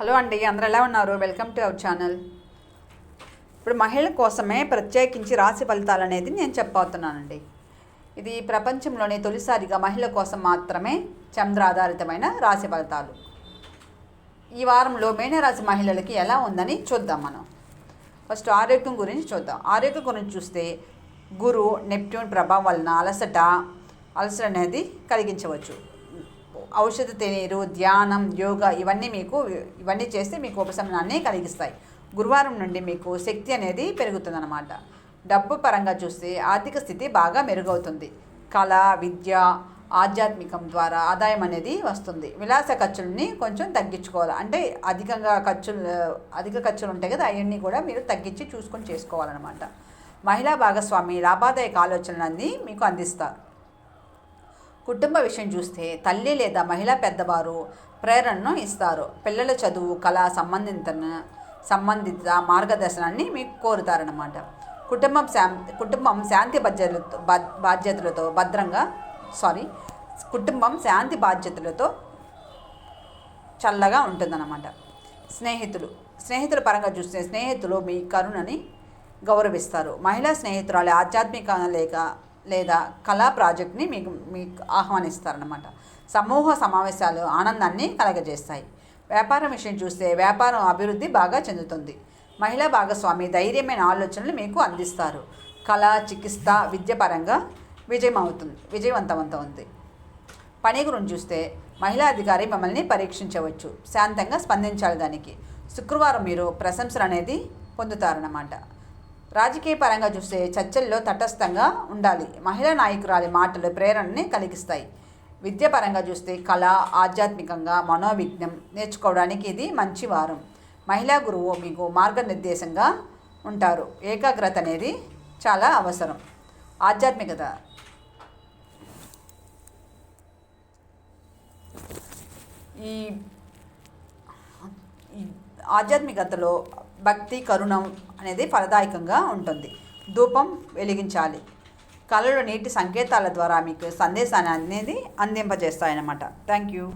Hello అండి, అందరూ ఎలా ఉన్నారు? Welcome to our channel. ఇప్పుడు మహిళల కోసమే ప్రత్యేకించి రాశి ఫలితాలు అనేది నేను చెప్పబోతున్నానండి. ఇది ప్రపంచంలోనే తొలిసారిగా మహిళల కోసం మాత్రమే చంద్ర ఆధారితమైన రాశి ఫలితాలు. ఈ వారంలో మీనరాశి మహిళలకి ఎలా ఉందని చూద్దాం. మనం ఫస్ట్ ఆరోగ్యం గురించి చూద్దాం. ఆరోగ్యం గురించి చూస్తే గురు నెప్ట్యూన్ ప్రభావం వలన అలసట అనేది కలిగించవచ్చు. ఔషధ తినీరు, ధ్యానం, యోగా ఇవన్నీ చేస్తే మీకు ఉపశమనాన్ని కలిగిస్తాయి. గురువారం నుండి మీకు శక్తి అనేది పెరుగుతుందన్నమాట. డబ్బు పరంగా చూస్తే ఆర్థిక స్థితి బాగా మెరుగవుతుంది. కళ, విద్య, ఆధ్యాత్మికం ద్వారా ఆదాయం అనేది వస్తుంది. విలాస ఖర్చులని కొంచెం తగ్గించుకోవాలి. అంటే అధిక ఖర్చులు ఉంటాయి కదా, అవన్నీ కూడా మీరు తగ్గించి చూసుకొని చేసుకోవాలన్నమాట. మహిళా భాగస్వామి లాభాదాయక ఆలోచనలన్నీ మీకు అందిస్తారు. కుటుంబ విషయం చూస్తే తల్లి లేదా మహిళా పెద్దవారు ప్రేరణను ఇస్తారు. పిల్లల చదువు, కళ సంబంధిత మార్గదర్శనాన్ని మీకు కోరుతారన్నమాట. కుటుంబం శాంతి బాధ్యతలతో చల్లగా ఉంటుందన్నమాట. స్నేహితుల పరంగా చూస్తే స్నేహితులు మీ కరుణని గౌరవిస్తారు. మహిళా స్నేహితురాలు ఆధ్యాత్మిక లేదా కళా ప్రాజెక్ట్ని మీకు ఆహ్వానిస్తారన్నమాట. సమూహ సమావేశాలు ఆనందాన్ని కలగజేస్తాయి. వ్యాపారం విషయం చూస్తే వ్యాపారం అభివృద్ధి బాగా చెందుతుంది. మహిళా భాగస్వామి ధైర్యమైన ఆలోచనలు మీకు అందిస్తారు. కళ, చికిత్స, విద్య పరంగా విజయవంతమవుతుంది. పని గురించి చూస్తే మహిళా అధికారి మిమ్మల్ని పరీక్షించవచ్చు. శాంతంగా స్పందించాలి దానికి. శుక్రవారం మీరు ప్రశంసలు అనేది పొందుతారన్నమాట. రాజకీయ పరంగా చూస్తే చర్చల్లో తటస్థంగా ఉండాలి. మహిళా నాయకురాలి మాటలు ప్రేరణని కలిగిస్తాయి. విద్య పరంగా చూస్తే కళ, ఆధ్యాత్మికంగా మనోవిజ్ఞం నేర్చుకోవడానికి ఇది మంచి వారం. మహిళా గురువు మీకు మార్గనిర్దేశంగా ఉంటారు. ఏకాగ్రత అనేది చాలా అవసరం. ఆధ్యాత్మికతలో భక్తి, కరుణం అనేది ఫలదాయకంగా ఉంటుంది. ధూపం వెలిగించాలి. కళలు నీటి సంకేతాల ద్వారా మీకు సందేశాన్ని అనేది అందింపజేస్తాయన్నమాట. Thank you.